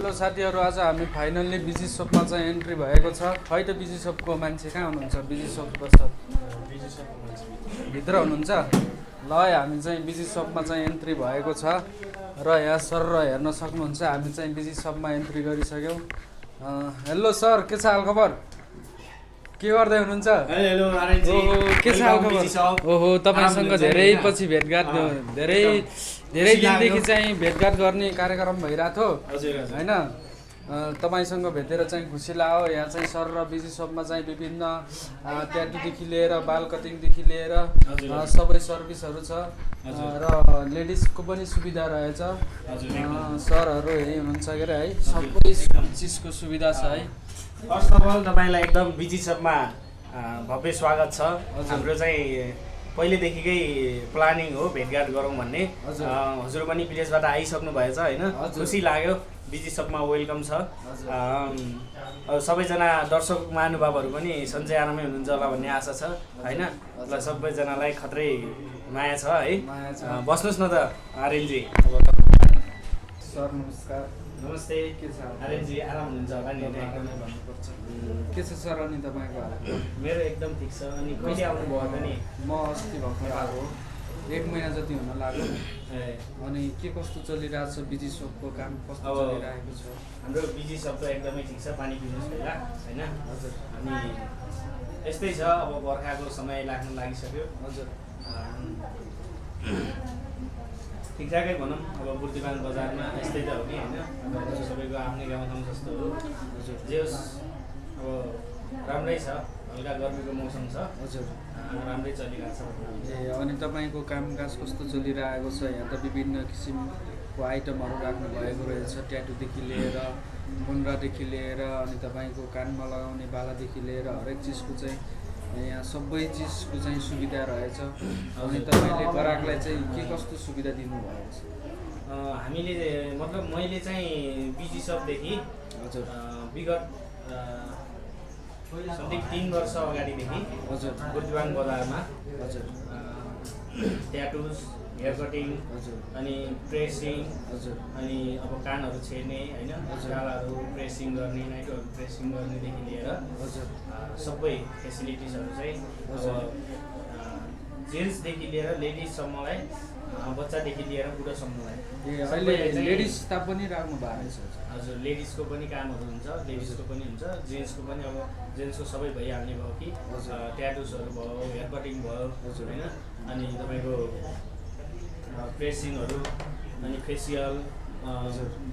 Hello साथीहरू, आज हामी फाइनल्ली बिजी सपमा चाहिँ एन्ट्री भएको छ। खै त बिजी सपको मान्छे कहाँ हुनुहुन्छ? बिजी सपको भित्र हुनुहुन्छ। ल हामी चाहिँ बिजी सपमा चाहिँ एन्ट्री भएको छ र यहाँ सर हेर्न सक्नुहुन्छ। हामी चाहिँ बिजी सपमा एन्ट्री गरिसक्यौँ। हेलो सर, के छ हालखबर? के गर्दै हुनुहुन्छ? के छ हालखबर? ओहो, तपाईँसँग धेरै पछि भेटघाट, धेरै दिनदेखि चाहिँ भेटघाट गर्ने कार्यक्रम भइरहेको थियो होइन। तपाईँसँग भेटेर चाहिँ खुसी लाग्यो। यहाँ चाहिँ सर र बिजी सपमा चाहिँ विभिन्न ट्याटुदेखि लिएर बाल कटिङदेखि लिएर सबै सर्भिसहरू छ र लेडिजको पनि सुविधा रहेछ। सरहरू यही हुनुहुन्छ के अरे है, सबै चिजको सुविधा छ है। फर्स्ट अफ अल तपाईँलाई एकदम बिजी सपमा भव्य स्वागत छ। हाम्रो चाहिँ पहिलेदेखिकै प्लानिङ हो भेटघाट गरौँ भन्ने। हजुर पनि विदेशबाट आइसक्नु भएछ होइन, खुसी लाग्यो। बिजी सपमा वेलकम छ। सबैजना दर्शक महानुभावहरू पनि सन्चै आरामै हुनुहुन्छ होला भन्ने आशा छ होइन। ल सबैजनालाई खत्रै माया छ है। बस्नुहोस् न त आर्यनजी। सर नमस्कार। नमस्ते। के छ आर्यनजी? आराम हुनुहुन्छ होला नि? एकदमै भन्नुपर्छ। के छ सर अनि तपाईँको हाल? मेरो एकदम ठिक छ। अनि कहिले आउनुभयो त नि? म अस्ति भर्खर आएको, 1 महिना जति हुन लाग्यो। अनि के कस्तो चलिरहेको छ? बिजी सपको काम कस्तो चलिरहेको छ? हाम्रो बिजी सप त एकदमै ठिक छ। पानी पिउनुहोस् पहिला होइन। हजुर। अनि यस्तै छ, अब बर्खाको समय लाग्न लागिसक्यो। हजुर। ठिकठाकै भनौँ। अब बुर्तिवाङ बजारमा यस्तै त हो नि होइन। सबैको आफ्नै गाउँठाउँ जस्तो हो। हजुर। जे होस् अब राम्रै छ। हल्का गर्मीको मौसम छ। हजुर। राम्रै चलिरहेको छ। अनि तपाईँको कामकाज कस्तो चलिरहेको छ? यहाँ त विभिन्न किसिमको आइटमहरू राख्नु भएको रहेछ। ट्याटुदेखि लिएर मुन्द्रादेखि लिएर अनि तपाईँको कानमा लगाउने बालादेखि लिएर हरेक चिजको चाहिँ यहाँ सबै चिजको चाहिँ सुविधा रहेछ। अनि तपाईँले ग्राहकलाई चाहिँ के कस्तो सुविधा दिनुभएको छ? हामीले मतलब मैले चाहिँ बिजी सपदेखि हजुर विगत समथिङ 3 वर्ष अगाडिदेखि हजुर बुर्तिवाङ बजारमा हजुर ट्याटुज, हेयर कटिङ, हजुर अनि प्रेसिङ, हजुर अनि अब कानहरू छेड्ने होइन, गालाहरू प्रेसिङ गर्ने, नाइटोहरू प्रेसिङ गर्नेदेखि लिएर हजुर सबै फेसिलिटिजहरू चाहिँ अब जेन्ट्सदेखि लिएर लेडिजसम्मलाई, बच्चादेखि लिएर बुढोसम्मलाई। अहिले लेडिज स्टाफ पनि राख्नु भएको छ? हजुर, लेडिजको पनि कामहरू हुन्छ, लेडिजको पनि हुन्छ, जेन्ट्सको पनि। अब जेन्ट्सको सबै भइहाल्ने भयो कि ट्याटुसहरू भयो, हेयर कटिङ भयो होइन, अनि तपाईँको प्रेसिङहरू, अनि फेसियल,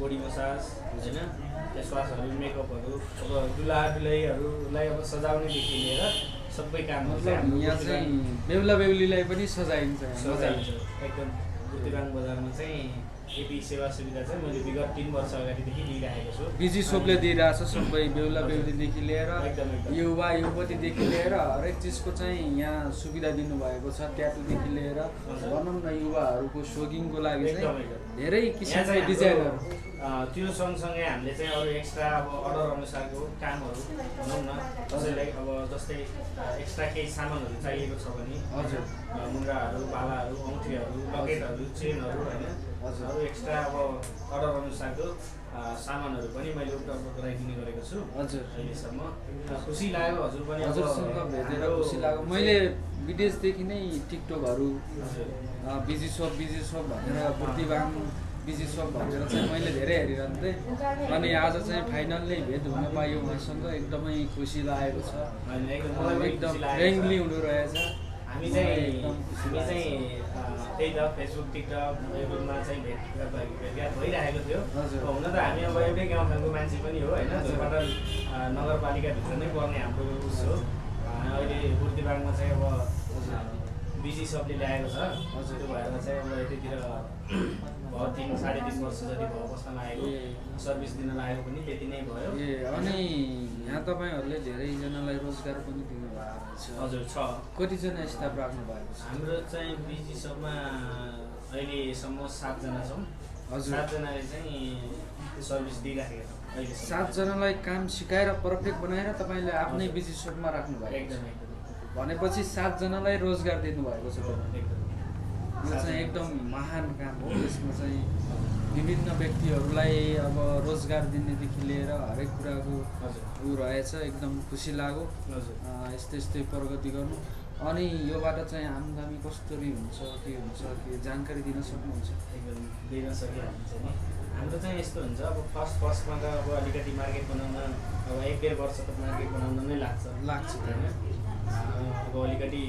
बडी मसाज होइन, फेस वासहरू, मेकअपहरू, अब दुलहीहरूलाई अब सजाउनेदेखि लिएर सबै कामहरू यहाँ चाहिँ बेहुला बेहुलीलाई पनि सजाइन्छ एकदम। बुर्तिवाङ बजारमा चाहिँ यति सेवा सुविधा चाहिँ मैले विगत 3 वर्ष अगाडिदेखि दिइरहेको छु। बिजी सपले दिइरहेछ सबै, बेहुला बेहुलीदेखि लिएर एकदम युवा युवतीदेखि लिएर हरेक चिजको चाहिँ यहाँ सुविधा दिनुभएको छ। ट्याटुदेखि लिएर भनौँ न युवाहरूको सोगिङको लागि चाहिँ धेरै किसिमको डिजाइनहरू। त्यो सँगसँगै हामीले चाहिँ अरू एक्स्ट्रा अब अर्डर अनुसारको कामहरू भनौँ न, कसैलाई अब जस्तै एक्स्ट्रा केही सामानहरू चाहिएको छ भने हजुर मुन्द्राहरू, बालाहरू, औँठीहरू, लकेटहरू, चेनहरू होइन, अरू एक्स्ट्रा अब अर्डर अनुसारको सामानहरू पनि मैले उपलब्ध गराइदिने गरेको छु हजुर। अहिलेसम्म। खुसी लाग्यो हजुर पनि हजुरसँग भेटेर खुसी लाग्यो। मैले विदेशदेखि नै टिकटकहरू बिजी सप भनेर बुर्तिवाङ बिजी सप भनेर चाहिँ मैले धेरै हेरिरहन्थेँ। अनि आज चाहिँ फाइनल्ली भेट हुन पायो उहाँसँग, एकदमै खुसी लागेको छ। एकदम फ्रेन्डली हुनु रहेछ। हामी चाहिँ त्यही त फेसबुक, टिकटक, युट्युबमा चाहिँ भेटघाट भइरहेको थियो। हुन त हामी अब एउटै गाउँठाउँको मान्छे पनि हो होइन, झोलपाटन नगरपालिकाभित्र नै पर्ने हाम्रो उस हो। अहिले बुर्तिवाङमा चाहिँ अब बिजी सबले ल्याएको छ। त्यो भएर चाहिँ अब यतितिर भयो 3-3.5 वर्ष जति भयो बस्न लागेको, सर्भिस दिन लागेको पनि त्यति नै भयो। अनि यहाँ तपाईँहरूले धेरैजनालाई रोजगार पनि दिनुभएको छ? हजुर छ। कतिजना स्टाफ राख्नु भएको छ? हाम्रो चाहिँ बिजी सबमा अहिलेसम्म 7 जना छौँ। हजुर, 7 जनाले चाहिँ सर्भिस दिइराखेका छौँ अहिले। 7 जनालाई काम सिकाएर पर्फेक्ट बनाएर तपाईँले आफ्नै बिजी सपमा राख्नु भएको? एकदम भनेपछि 7 जनालाई रोजगार दिनुभएको छ। यो चाहिँ एकदम महान काम हो। यसमा चाहिँ विभिन्न व्यक्तिहरूलाई अब रोजगार दिनेदेखि लिएर हरेक कुराको हजुर ऊ रहेछ, एकदम खुसी लाग्यो। हजुर यस्तै यस्तै प्रगति गर्नु। अनि योबाट चाहिँ आम्दानी कसरी हुन्छ के जानकारी दिन सक्नुहुन्छ? एकदम दिन सकिहाल्छ नि। हाम्रो चाहिँ यस्तो हुन्छ, अब फर्स्टमा त अब अलिकति मार्केट बनाउन अब 1-1.5 वर्ष त मार्केट बनाउन नै लाग्छ होइन? अब अलिकति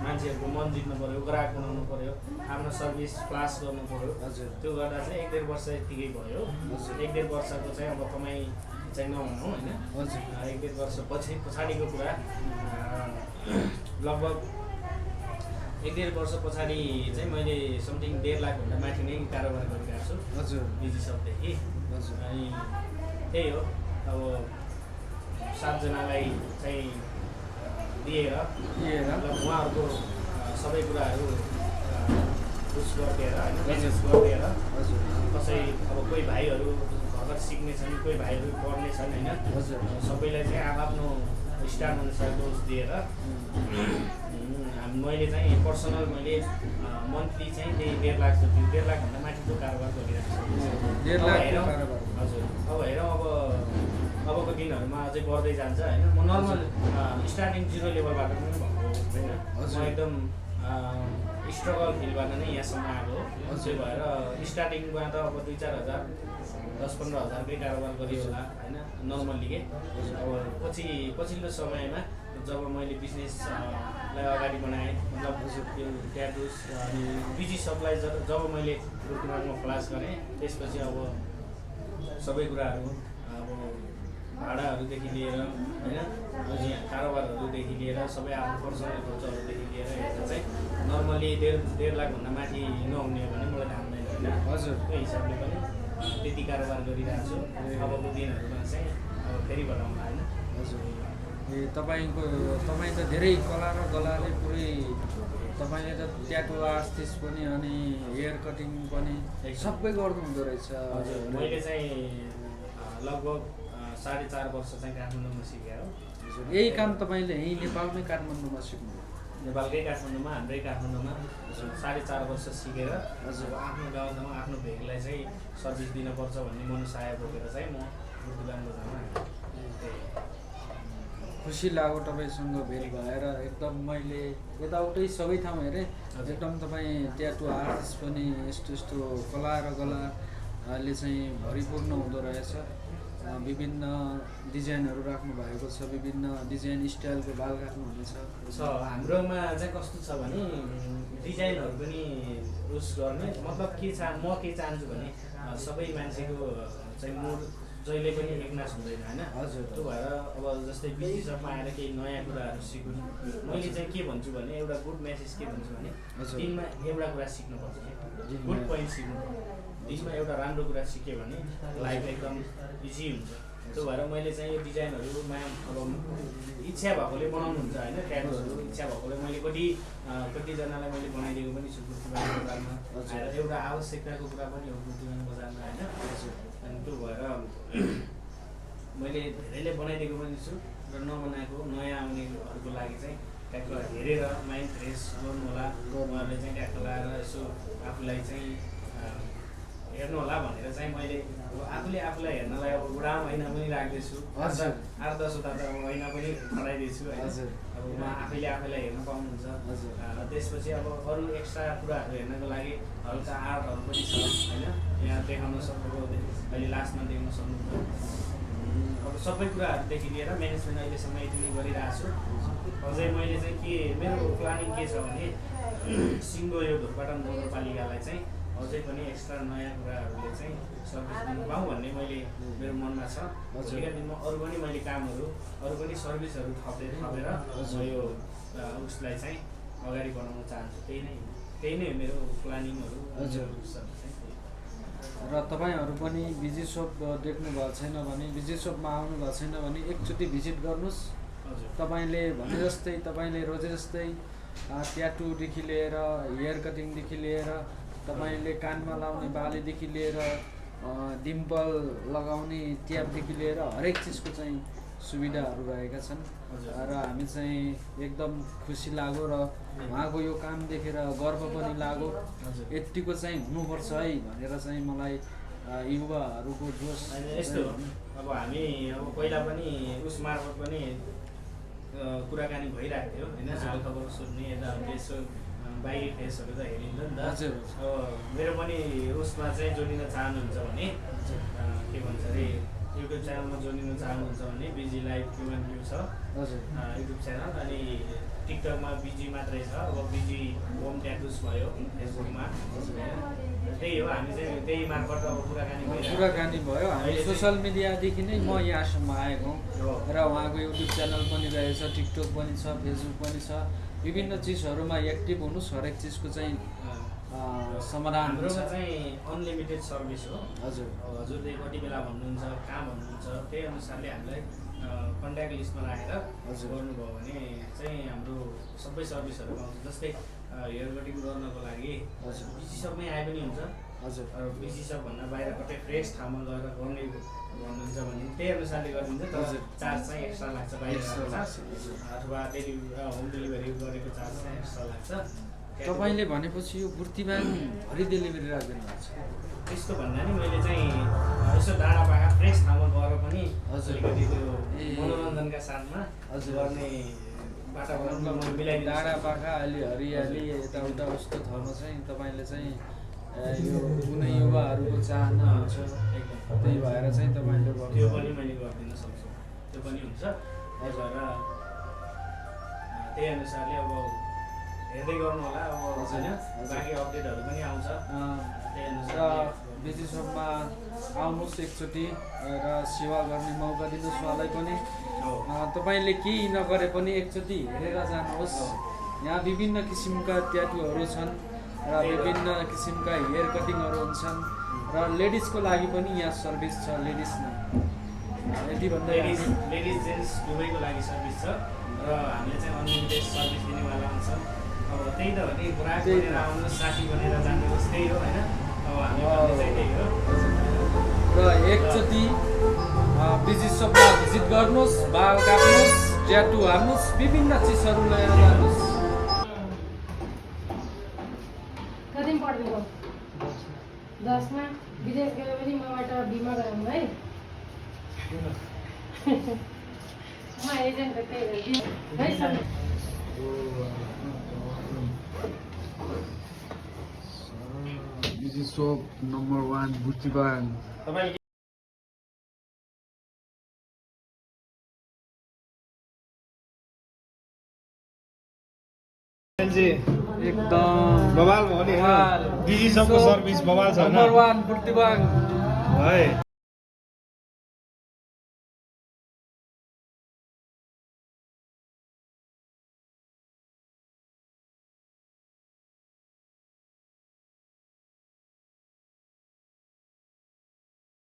मान्छेहरूको मन जित्नु पऱ्यो, ग्राहक बनाउनु पऱ्यो, आफ्नो सर्भिस फ्लास गर्नु पऱ्यो। हजुर। त्यो गर्दा चाहिँ 1-1.5 वर्ष यतिकै भयो। 1-1.5 वर्षको चाहिँ अब कमाइ चाहिँ नहुनु होइन। हजुर। 1-1.5 वर्ष पछाडिको कुरा लगभग 1-1.5 वर्ष पछाडि चाहिँ मैले समथिङ 1.5 लाखभन्दा माथि नै कारोबार गरिरहेको छु। हजुर। बिजी सबदेखि। हजुर। अनि त्यही हो, अब 7 जनालाई चाहिँ दिएर मतलब उहाँहरूको सबै कुराहरू उस गरिदिएर होइन, म्यानेज गरिदिएर कसै अब कोही भाइहरू भर्खर सिक्ने छन्, कोही भाइहरू पढ्ने छन् होइन, सबैलाई चाहिँ आफ्नो स्टाफ अनुसारको उस दिएर मैले चाहिँ पर्सनल मैले मन्थली चाहिँ त्यही 1.5 लाख जति 1.5 लाखभन्दा माथिको कारोबार गरिरहेको छु। हजुर। अब हेरौँ अबको दिनहरूमा अझै बढ्दै जान्छ होइन। म नर्मल स्टार्टिङ 0 लेभलबाट पनि भएको होइन, म एकदम स्ट्रगल फिलबाट नै यहाँसम्म आएको हो। त्यही भएर स्टार्टिङमा त अब 2-4 हजार 10-15 हजारकै कारोबार गरियो होला होइन, नर्मल्ली के। अब पछिल्लो समयमा जब मैले बिजनेसलाई अगाडि बढाएँ, मतलब त्यो ट्याटुस अनि बिजी सबलाई जब मैले दिमागमा फ्लास गरेँ, त्यसपछि अब सबै कुराहरू अब भाडाहरूदेखि लिएर होइन, यहाँ कारोबारहरूदेखि लिएर सबै आफ्नो पर्सनल खर्चहरूदेखि लिएर हेर्दा चाहिँ नर्मली 1.5 लाखभन्दा माथि नहुने भने मलाई थाम्दैन होइन। हजुर। त्यो हिसाबले पनि त्यति कारोबार गरिरहेको छु। अबको दिनहरूमा चाहिँ अब फेरि बढाउँला होइन। हजुर। तपाईँ त धेरै कला र गलाले पुरै तपाईँले त ट्याटु आर्टिस्ट पनि अनि हेयर कटिङ पनि सबै गर्नु हुँदो रहेछ। हजुर। मैले चाहिँ लगभग 4.5 वर्ष चाहिँ काठमाडौँमा सिकेँ हो। यही काम तपाईँले यहीँ नेपालमै काठमाडौँमा सिक्नुभयो? नेपालकै काठमाडौँमा, हाम्रै काठमाडौँमा 4.5 वर्ष सिकेर हजुर आफ्नो गाउँमा आफ्नो भेगलाई चाहिँ सर्भिस दिनुपर्छ भन्ने मनसाय बोकेर चाहिँ म बुद्धिमान बजारमा आएँ। खुसी लाग्यो तपाईँसँग भेट भएर। एकदम मैले यताउतै सबै ठाउँ हेरेँ, एकदम तपाईँ ट्याटु आर्टिस्ट पनि यस्तो कला र गलाले चाहिँ भरिपूर्ण हुँदो रहेछ। विभिन्न डिजाइनहरू राख्नु भएको छ, विभिन्न डिजाइन स्टाइलको बाल काट्नुहुनेछ। हाम्रोमा चाहिँ कस्तो छ भने डिजाइनहरू पनि उस गर्ने मतलब के म के चाहन्छु भने सबै मान्छेको चाहिँ मुड जहिले पनि एकनाश हुँदैन होइन। हजुर। त्यो भएर अब जस्तै बिजी सबमा आएर केही नयाँ कुराहरू सिकुन्। मैले चाहिँ के भन्छु भने एउटा गुड मेसेज के भन्छु भने दिनमा एउटा कुरा सिक्नुपर्छ, गुड पोइन्ट सिक्नु। दिनमा एउटा राम्रो कुरा सिक्यो भने लाइफ एकदम इजी हुन्छ। त्यो भएर मैले चाहिँ यो डिजाइनहरूमा अब इच्छा भएकोले बनाउनुहुन्छ होइन, ट्याटुहरू इच्छा भएकोले मैले कतिजनालाई मैले बनाइदिएको पनि छु बुद्धिमान बजारमा आएर। एउटा आवश्यकताको कुरा पनि हो बुद्धिमान बजारमा होइन। अनि त्यो भएर मैले धेरैले बनाइदिएको पनि छु र नबनाएको नयाँ आउनेहरूको लागि चाहिँ ट्याक्क हेरेर माइन्ड फ्रेस गर्नु होला, उहाँहरूले चाहिँ ट्याक्क लगाएर यसो आफूलाई चाहिँ हेर्नु होला भनेर चाहिँ मैले आफूले आफूलाई हेर्नलाई अब बुढा महिना पनि राख्दैछु। 8-10 वटा त महिना पनि खटाइदिएछु होइन। अब उहाँ आफैले आफैलाई हेर्न पाउनुहुन्छ। त्यसपछि अब अरू एक्स्ट्रा कुराहरू हेर्नको लागि हल्का आर्टहरू पनि छ होइन, यहाँ देखाउन सक्नुको अहिले लास्टमा देख्न सक्नुहुन्छ। अब सबै कुराहरूदेखि लिएर म्यानेजमेन्ट अहिलेसम्म यति नै गरिरहेको छु। अझै मैले चाहिँ के मेरो प्लानिङ के छ भने सिङ्गो यो ढोरपाटन नगरपालिकालाई चाहिँ अझै पनि एक्स्ट्रा नयाँ कुराहरूले चाहिँ सर्भिस दिनु पाऊँ भन्ने मेरो मनमा छ। भोलिका दिनमा अरू पनि मैले कामहरू अरू पनि सर्भिसहरू थपेर यो उसलाई चाहिँ अगाडि बढाउन चाहन्छु। त्यही नै मेरो प्लानिङहरू। र तपाईँहरू पनि बिजी सप देख्नु भएको छैन भने, बिजी सपमा आउनु भएको छैन भने एकचोटि भिजिट गर्नुहोस्। तपाईँले भने जस्तै, तपाईँले रोजे जस्तै ट्याटुदेखि लिएर हेयर कटिङदेखि लिएर तपाईँले कानमा लाउने बालीदेखि लिएर डिम्पल लगाउने ट्यापदेखि लिएर हरेक चिजको चाहिँ सुविधाहरू रहेका छन् र हामी चाहिँ एकदम खुसी लाग्यो र उहाँको यो काम देखेर गर्व पनि लाग्यो। यतिको चाहिँ हुनुपर्छ है भनेर चाहिँ मलाई युवाहरूको जोस यस्तो हो। अब हामी अब पहिला पनि उस मार्फत पनि कुराकानी भइरहेको थियो होइन, हालखबर सोध्ने यता यसो बाहिरी फेसहरू त हेरिन्छ नि त। हजुर। अब मेरो पनि उसमा चाहिँ जोडिन चाहनुहुन्छ भने के भन्छ अरे युट्युब च्यानलमा जोडिन चाहनुहुन्छ भने बिजी लाइभ क्युएन क्यु छ हजुर युट्युब च्यानल, अनि टिकटकमा बिजी मात्रै छ। अब बिजी होम ट्याटुस भयो फेसबुकमा, त्यही हो। हामी चाहिँ त्यही मार्फत अब कुराकानी भयो। हामी सोसियल मिडियादेखि नै म यहाँसम्म आएको र उहाँको युट्युब च्यानल पनि रहेछ, टिकटक पनि छ, फेसबुक पनि छ। विभिन्न चिजहरूमा एक्टिभ हुनुहोस्, हरेक चिजको चाहिँ समाधान हाम्रोमा चाहिँ अनलिमिटेड सर्भिस हो। हजुर। हजुरले कति बेला भन्नुहुन्छ, कहाँ भन्नुहुन्छ, त्यही अनुसारले हामीलाई कन्ट्याक्ट लिस्टमा राखेर गर्नुभयो भने चाहिँ हाम्रो सबै सर्भिसहरू पाउँछ। जस्तै हेयर कटिङ गर्नको लागि बिजी सबमै आए पनि हुन्छ। हजुर। बिजी सब भन्दा बाहिर कतै फ्रेस ठाउँमा गएर गर्ने भन्नुहुन्छ भने त्यही अनुसारले गरिदिन्छ। तर चार्ज चाहिँ एक्स्ट्रा लाग्छ, बाहिर अथवा होम डेलिभरी गरेको चार्ज चाहिँ एक्स्ट्रा लाग्छ। तपाईँले भनेपछि यो बुर्तिवाङ भरि डेलिभरी राखिदिनु भएको छ? त्यस्तो भन्दा नि मैले चाहिँ यसो डाँडा पाखा फ्रेस ठाउँमा गएर पनि अलिकति त्यो मनोरञ्जनका साथमा गर्ने वातावरण मिलाइदिनु। डाँडा पाखा अलि हरियाली यताउता उस्तो ठाउँमा चाहिँ तपाईँले चाहिँ यो कुनै युवाहरूको चाहना हुन्छ, त्यही भएर चाहिँ तपाईँले त्यो पनि मैले गरिदिन सक्छु, त्यो पनि हुन्छ। त्यही भएर त्यही अनुसारले अब हेर्दै गर्नु होला। अब होइन बाँकी अपडेटहरू पनि आउँछ। र बिजी सबमा आउनुहोस् एकचोटि र सेवा गर्ने मौका दिनुहोस् उहाँलाई पनि। तपाईँले केही नगरे पनि एकचोटि हेरेर जानुहोस्। यहाँ विभिन्न किसिमका ट्याटुहरू छन् र विभिन्न किसिमका हेयर कटिङहरू हुन्छन् र लेडिजको लागि पनि यहाँ सर्भिस छ। लेडिजमा यति भन्दा लेडिज जेन्ट्स दुवैको लागि सर्भिस छ र हामीले चाहिँ अनलिमिटेड सर्भिस दिनेवाला हुन्छ। अब त्यही त हो नि, ग्राहक बनेर आउनुहोस्, साथी बनेर जानुहोस्, त्यही हो होइन। अब हामी चाहिँ त्यही हो। र एकचोटि बिजी सपमा भिजिट गर्नुहोस्, बाल काट्नुहोस्, ट्याटु हाल्नुहोस्, विभिन्न चिजहरू लिएर जानुहोस्। कति पढ्नु 10मा विदेश गयो भने मबाट बिमा गराउनु है। म एजेन्ट त्यही है सर। बिजी सप नम्बर 1 बुर्तिवाङ। एकदम बवाल भयो नि, बिजी सबको सर्भिस बवाल छ। नम्बर 1 बुर्तिवाङ है।